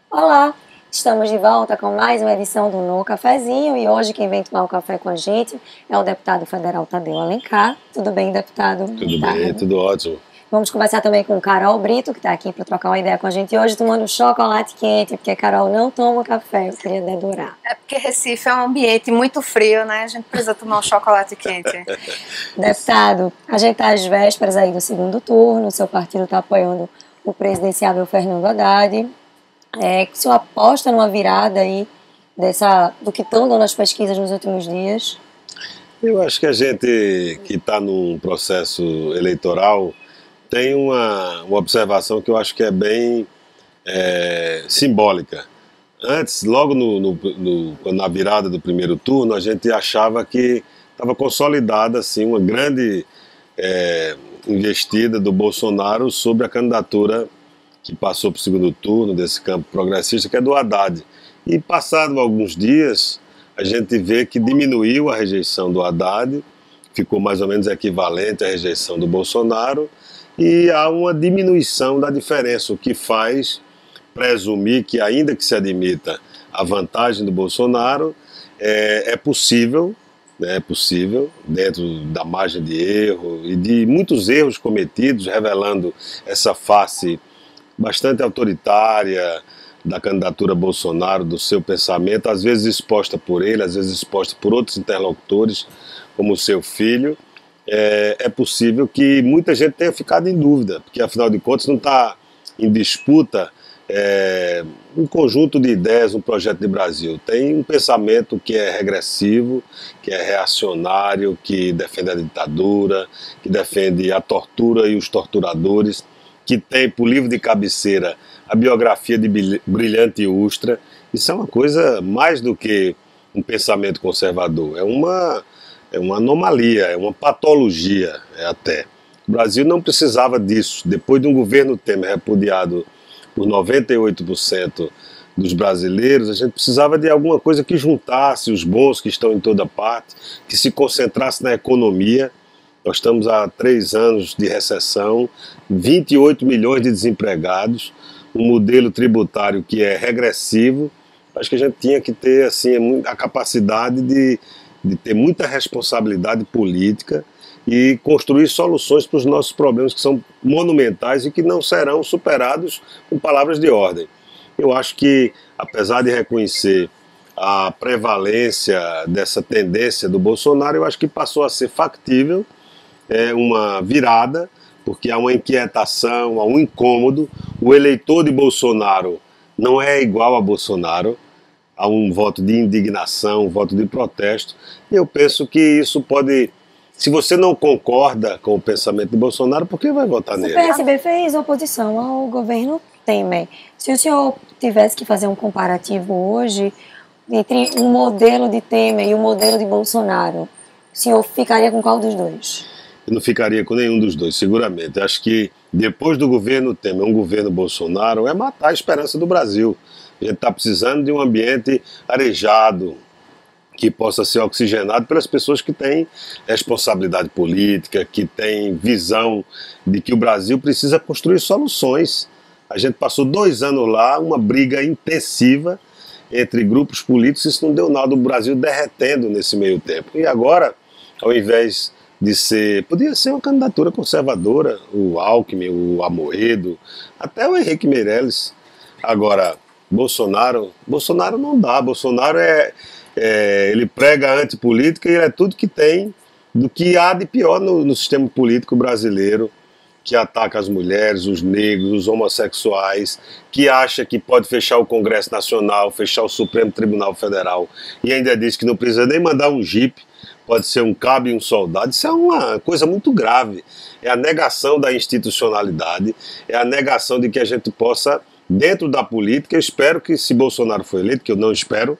Olá, estamos de volta com mais uma edição do No Cafezinho e hoje quem vem tomar o café com a gente é o deputado federal Tadeu Alencar. Tudo bem, deputado? Tudo bem, tudo ótimo. Vamos conversar também com Carol Brito, que está aqui para trocar uma ideia com a gente hoje, tomando chocolate quente, porque a Carol não toma café, eu queria dedurar. É porque Recife é um ambiente muito frio, né? A gente precisa tomar um chocolate quente. Deputado, a gente está às vésperas aí do segundo turno, o seu partido está apoiando o presidenciável Fernando Haddad. O senhor aposta numa virada aí do que estão dando as pesquisas nos últimos dias? Eu acho que a gente que está num processo eleitoral tem uma observação que eu acho que é bem simbólica. Antes, logo na virada do primeiro turno, a gente achava que estava consolidada assim, uma grande investida do Bolsonaro sobre a candidatura que passou para o segundo turno desse campo progressista, que é do Haddad. E passado alguns dias, a gente vê que diminuiu a rejeição do Haddad, ficou mais ou menos equivalente à rejeição do Bolsonaro, e há uma diminuição da diferença, o que faz presumir que, ainda que se admita a vantagem do Bolsonaro, é possível, dentro da margem de erro e de muitos erros cometidos, revelando essa face bastante autoritária da candidatura Bolsonaro, do seu pensamento, às vezes exposta por ele, às vezes exposta por outros interlocutores, como o seu filho. É possível que muita gente tenha ficado em dúvida, porque afinal de contas não está em disputa um conjunto de ideias, um projeto de Brasil. Tem um pensamento que é regressivo, que é reacionário, que defende a ditadura, que defende a tortura e os torturadores, que tem por livro de cabeceira a biografia de Brilhante Ustra. Isso é uma coisa mais do que um pensamento conservador, é uma anomalia, é uma patologia até. O Brasil não precisava disso. Depois de um governo Temer repudiado por 98% dos brasileiros, a gente precisava de alguma coisa que juntasse os bons que estão em toda parte, que se concentrasse na economia. Nós estamos há 3 anos de recessão, 28 milhões de desempregados, um modelo tributário que é regressivo. Acho que a gente tinha que ter assim, a capacidade de ter muita responsabilidade política e construir soluções para os nossos problemas que são monumentais e que não serão superados com palavras de ordem. Eu acho que, apesar de reconhecer a prevalência dessa tendência do Bolsonaro, eu acho que passou a ser factível uma virada, porque há uma inquietação, há um incômodo. O eleitor de Bolsonaro não é igual a Bolsonaro, há um voto de indignação, um voto de protesto, e eu penso que isso pode, se você não concorda com o pensamento de Bolsonaro, por que vai votar nele? O PSB fez oposição ao governo Temer. Se o senhor tivesse que fazer um comparativo hoje entre o modelo de Temer e o modelo de Bolsonaro, o senhor ficaria com qual dos dois? Eu não ficaria com nenhum dos dois, seguramente. Acho que depois do governo Temer, um governo Bolsonaro, é matar a esperança do Brasil. A gente está precisando de um ambiente arejado, que possa ser oxigenado pelas pessoas que têm responsabilidade política, que têm visão de que o Brasil precisa construir soluções. A gente passou 2 anos lá, uma briga intensiva entre grupos políticos, isso não deu nada, o Brasil derretendo nesse meio tempo. E agora, ao invés de ser, podia ser uma candidatura conservadora, o Alckmin, o Amoedo, até o Henrique Meirelles. Agora, Bolsonaro não dá. Bolsonaro ele prega a antipolítica e ele é tudo que tem do que há de pior no sistema político brasileiro, que ataca as mulheres, os negros, os homossexuais, que acha que pode fechar o Congresso Nacional, fechar o Supremo Tribunal Federal, e ainda diz que não precisa nem mandar um jipe, pode ser um cabo e um soldado. Isso é uma coisa muito grave. É a negação da institucionalidade, é a negação de que a gente possa, dentro da política, eu espero que, se Bolsonaro for eleito, que eu não espero,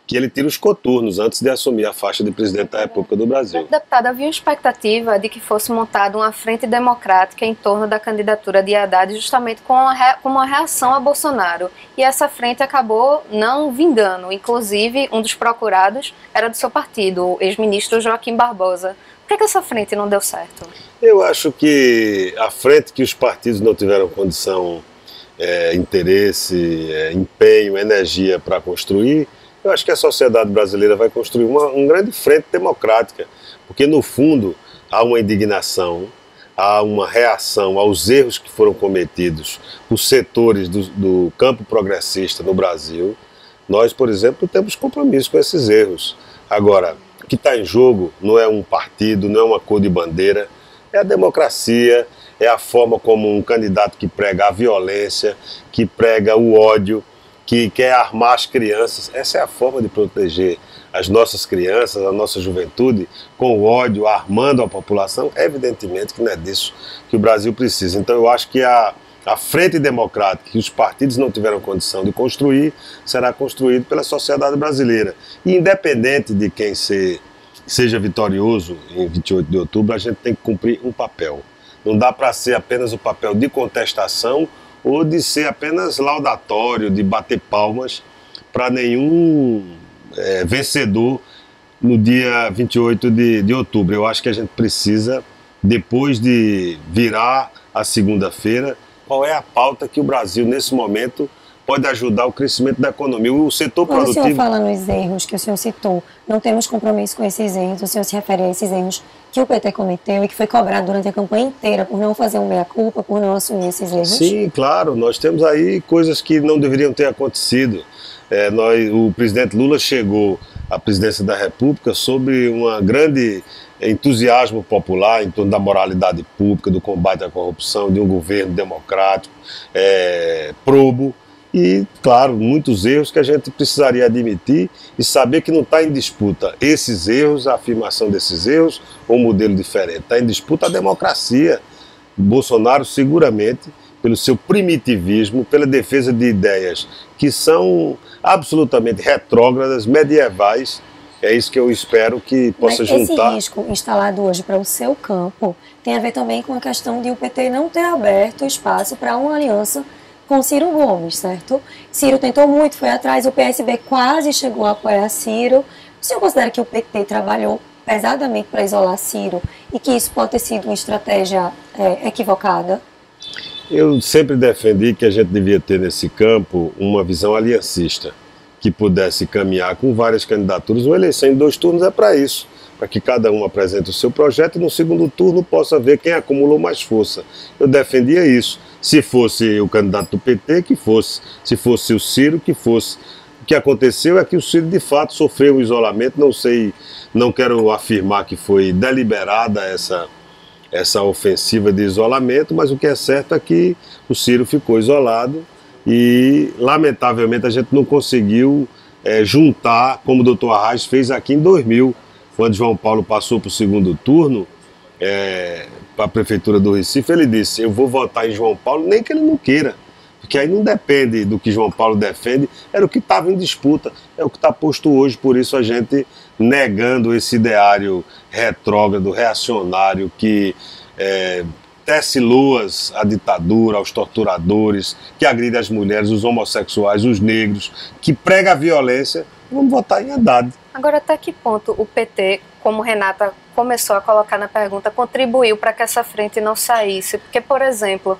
que ele tire os coturnos antes de assumir a faixa de presidente da República do Brasil. Deputado, havia uma expectativa de que fosse montada uma frente democrática em torno da candidatura de Haddad, justamente como uma reação a Bolsonaro. E essa frente acabou não vingando. Inclusive, um dos procurados era do seu partido, o ex-ministro Joaquim Barbosa. Por que essa frente não deu certo? Eu acho que a frente que os partidos não tiveram condição interesse, empenho, energia para construir, eu acho que a sociedade brasileira vai construir uma grande frente democrática, porque no fundo há uma indignação, há uma reação aos erros que foram cometidos por setores do campo progressista no Brasil. Nós, por exemplo, temos compromisso com esses erros. Agora, o que está em jogo não é um partido, não é uma cor de bandeira, é a democracia, é a forma como um candidato que prega a violência, que prega o ódio, que quer armar as crianças. Essa é a forma de proteger as nossas crianças, a nossa juventude, com o ódio, armando a população. Evidentemente que não é disso que o Brasil precisa. Então eu acho que a frente democrática que os partidos não tiveram condição de construir, será construído pela sociedade brasileira. E independente de quem seja vitorioso em 28 de outubro, a gente tem que cumprir um papel. Não dá para ser apenas o papel de contestação ou de ser apenas laudatório, de bater palmas para nenhum vencedor no dia 28 de outubro. Eu acho que a gente precisa, depois de virar a segunda-feira, qual é a pauta que o Brasil, nesse momento, pode ajudar o crescimento da economia. O setor produtivo... Quando o senhor fala nos erros que o senhor citou, não temos compromisso com esses erros, o senhor se refere a esses erros que o PT cometeu e que foi cobrado durante a campanha inteira por não fazer um meia-culpa, por não assumir esses erros? Sim, claro, nós temos aí coisas que não deveriam ter acontecido. O presidente Lula chegou à presidência da República sob um grande entusiasmo popular em torno da moralidade pública, do combate à corrupção, de um governo democrático, probo, e, claro, muitos erros que a gente precisaria admitir e saber que não está em disputa esses erros, a afirmação desses erros ou um modelo diferente. Está em disputa a democracia. Bolsonaro, seguramente, pelo seu primitivismo, pela defesa de ideias que são absolutamente retrógradas, medievais, é isso que eu espero que possa juntar. Esse risco instalado hoje para o seu campo tem a ver também com a questão de o PT não ter aberto espaço para uma aliança com Ciro Gomes, certo? Ciro tentou muito, foi atrás, o PSB quase chegou a apoiar Ciro. O senhor considera que o PT trabalhou pesadamente para isolar Ciro e que isso pode ter sido uma estratégia equivocada? Eu sempre defendi que a gente devia ter nesse campo uma visão aliancista, que pudesse caminhar com várias candidaturas. Uma eleição em 2 turnos é para isso, para que cada um apresente o seu projeto e no segundo turno possa ver quem acumulou mais força. Eu defendia isso. Se fosse o candidato do PT, que fosse. Se fosse o Ciro, que fosse. O que aconteceu é que o Ciro de fato sofreu um isolamento. Não sei, não quero afirmar que foi deliberada essa ofensiva de isolamento, mas o que é certo é que o Ciro ficou isolado e, lamentavelmente, a gente não conseguiu juntar, como o doutor Arraes fez aqui em 2000, quando João Paulo passou para o segundo turno, para a Prefeitura do Recife, ele disse: eu vou votar em João Paulo, nem que ele não queira, porque aí não depende do que João Paulo defende, era o que estava em disputa, é o que está posto hoje. Por isso a gente negando esse ideário retrógrado, reacionário, que tece loas à ditadura, aos torturadores, que agride as mulheres, os homossexuais, os negros, que prega a violência, vamos votar em Haddad. Agora, até que ponto o PT, como Renata começou a colocar na pergunta, contribuiu para que essa frente não saísse? Porque, por exemplo,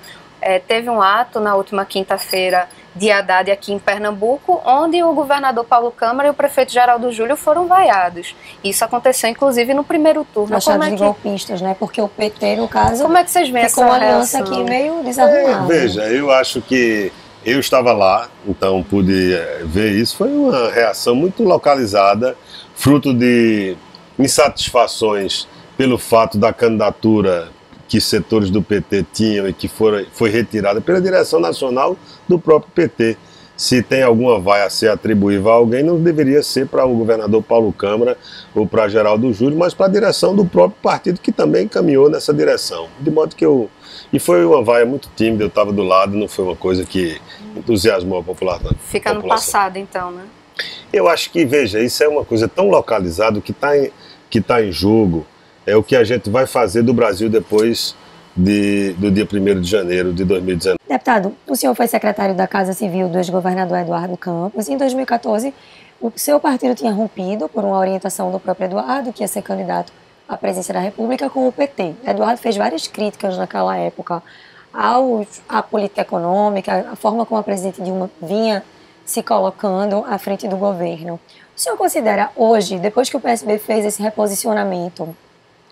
teve um ato na última quinta-feira de Haddad aqui em Pernambuco, onde o governador Paulo Câmara e o prefeito Geraldo Júlio foram vaiados. Isso aconteceu, inclusive, no primeiro turno. Achados de golpistas, né? Porque o PT, no caso, como é que vocês veem ficou essa uma aliança reação aqui meio desarrumada. Veja, eu acho que eu estava lá, então pude ver isso. Foi uma reação muito localizada, fruto de insatisfações pelo fato da candidatura que setores do PT tinham e que foi retirada pela direção nacional do próprio PT. Se tem alguma vaia a ser atribuível a alguém, não deveria ser para o governador Paulo Câmara ou para Geraldo Júlio, mas para a direção do próprio partido, que também caminhou nessa direção. De modo que E foi uma vaia muito tímida, eu estava do lado, não foi uma coisa que entusiasmou a população. Fica no passado, então, né? Eu acho que, veja, isso é uma coisa tão localizada, que está em jogo é o que a gente vai fazer do Brasil depois do dia 1º de janeiro de 2019. Deputado, o senhor foi secretário da Casa Civil do ex-governador Eduardo Campos. Em 2014, o seu partido tinha rompido por uma orientação do próprio Eduardo, que ia ser candidato à presidência da República, com o PT. Eduardo fez várias críticas naquela época à política econômica, a forma como a presidente Dilma vinha se colocando à frente do governo. O senhor considera hoje, depois que o PSB fez esse reposicionamento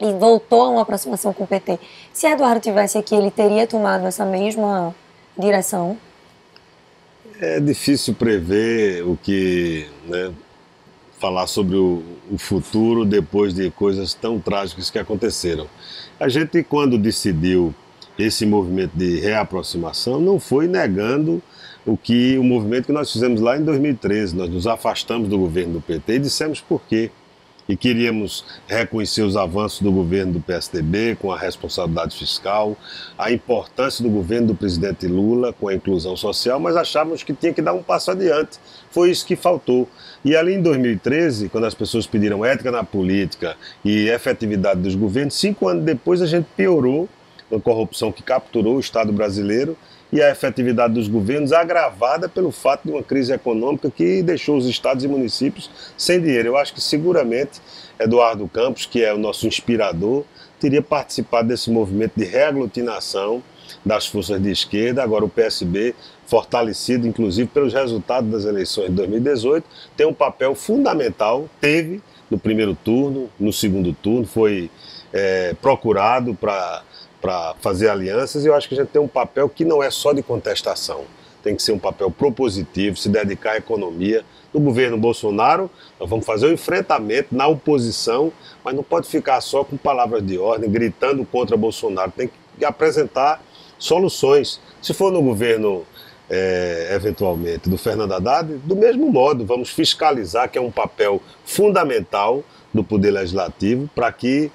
e voltou a uma aproximação com o PT, se Eduardo tivesse aqui, ele teria tomado essa mesma direção? É difícil prever o que, né, falar sobre o futuro depois de coisas tão trágicas que aconteceram. A gente, quando decidiu esse movimento de reaproximação, não foi negando o movimento que nós fizemos lá em 2013. Nós nos afastamos do governo do PT e dissemos por quê. E queríamos reconhecer os avanços do governo do PSDB com a responsabilidade fiscal, a importância do governo do presidente Lula com a inclusão social, mas achávamos que tinha que dar um passo adiante. Foi isso que faltou. E ali em 2013, quando as pessoas pediram ética na política e efetividade dos governos, 5 anos depois a gente piorou uma corrupção que capturou o Estado brasileiro e a efetividade dos governos agravada pelo fato de uma crise econômica que deixou os estados e municípios sem dinheiro. Eu acho que seguramente Eduardo Campos, que é o nosso inspirador, teria participado desse movimento de reaglutinação das forças de esquerda. Agora o PSB, fortalecido inclusive pelos resultados das eleições de 2018, tem um papel fundamental, teve no primeiro turno, no segundo turno, foi procurado para fazer alianças, e eu acho que a gente tem um papel que não é só de contestação, tem que ser um papel propositivo, se dedicar à economia. No governo Bolsonaro, nós vamos fazer o enfrentamento na oposição, mas não pode ficar só com palavras de ordem, gritando contra Bolsonaro, tem que apresentar soluções. Se for no governo, eventualmente, do Fernando Haddad, do mesmo modo, vamos fiscalizar, que é um papel fundamental do Poder Legislativo, para que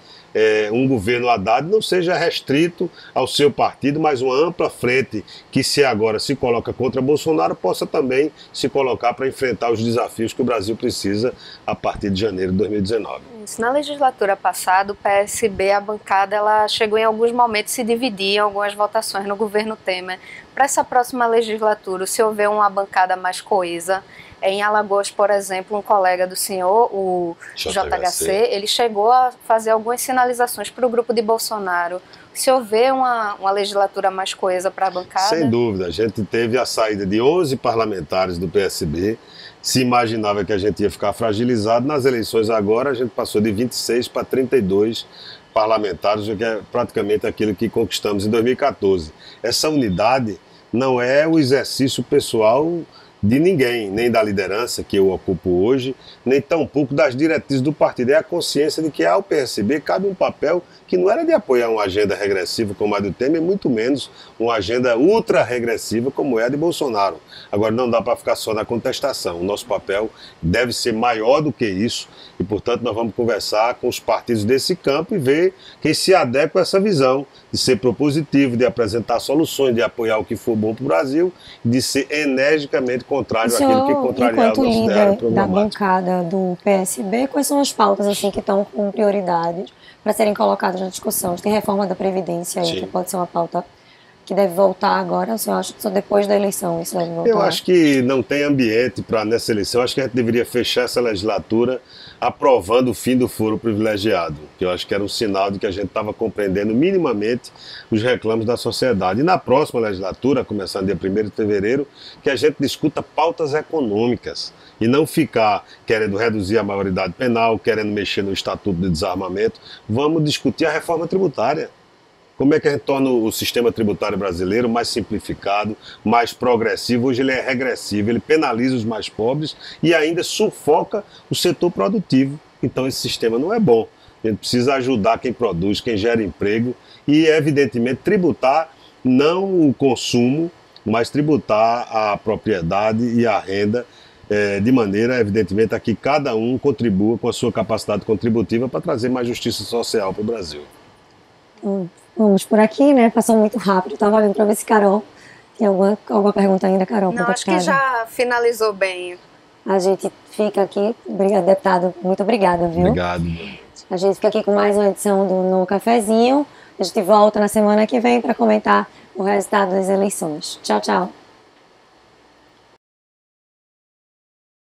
um governo Haddad não seja restrito ao seu partido, mas uma ampla frente que, se agora se coloca contra Bolsonaro, possa também se colocar para enfrentar os desafios que o Brasil precisa a partir de janeiro de 2019. Na legislatura passada, o PSB, a bancada, ela chegou em alguns momentos a se dividir em algumas votações no governo Temer. Para essa próxima legislatura, se houver uma bancada mais coesa, em Alagoas, por exemplo, um colega do senhor, o JHC, ele chegou a fazer algumas sinalizações para o grupo de Bolsonaro. Se houver uma legislatura mais coesa para a bancada? Sem dúvida. A gente teve a saída de 11 parlamentares do PSB. Se imaginava que a gente ia ficar fragilizado. Nas eleições agora, a gente passou de 26 para 32 parlamentares, o que é praticamente aquilo que conquistamos em 2014. Essa unidade não é o exercício pessoal de ninguém, nem da liderança que eu ocupo hoje, nem tampouco das diretrizes do partido. É a consciência de que ao PSB cabe um papel que não era de apoiar uma agenda regressiva como a do Temer, muito menos uma agenda ultra-regressiva como é a de Bolsonaro. Agora, não dá para ficar só na contestação. O nosso papel deve ser maior do que isso e, portanto, nós vamos conversar com os partidos desse campo e ver quem se adequa a essa visão de ser propositivo, de apresentar soluções, de apoiar o que for bom para o Brasil, de ser energicamente contrário àquilo que contrariar o nosso ideário programático. Da bancada do PSB, quais são as pautas assim, que estão com prioridade para serem colocadas na discussão? Tem reforma da Previdência aí, Sim. que pode ser uma pauta que deve voltar agora. O senhor acha que só depois da eleição isso deve voltar? Eu acho que não tem ambiente para, nessa eleição, acho que a gente deveria fechar essa legislatura aprovando o fim do foro privilegiado, que eu acho que era um sinal de que a gente estava compreendendo minimamente os reclamos da sociedade. E na próxima legislatura, começando dia 1º de fevereiro, que a gente discuta pautas econômicas e não ficar querendo reduzir a maioridade penal, querendo mexer no Estatuto de Desarmamento. Vamos discutir a reforma tributária. Como é que a gente torna o sistema tributário brasileiro mais simplificado, mais progressivo? Hoje ele é regressivo, ele penaliza os mais pobres e ainda sufoca o setor produtivo. Então esse sistema não é bom. A gente precisa ajudar quem produz, quem gera emprego e, evidentemente, tributar não o consumo, mas tributar a propriedade e a renda de maneira, evidentemente, a que cada um contribua com a sua capacidade contributiva para trazer mais justiça social para o Brasil. Vamos por aqui, né? Passou muito rápido. Estava olhando para ver se Carol tem alguma pergunta ainda, Carol. Não, acho que já finalizou bem. A gente fica aqui. Obrigada, deputado. Muito obrigada, viu? Obrigado. A gente fica aqui com mais uma edição do No Cafezinho. A gente volta na semana que vem para comentar o resultado das eleições. Tchau, tchau.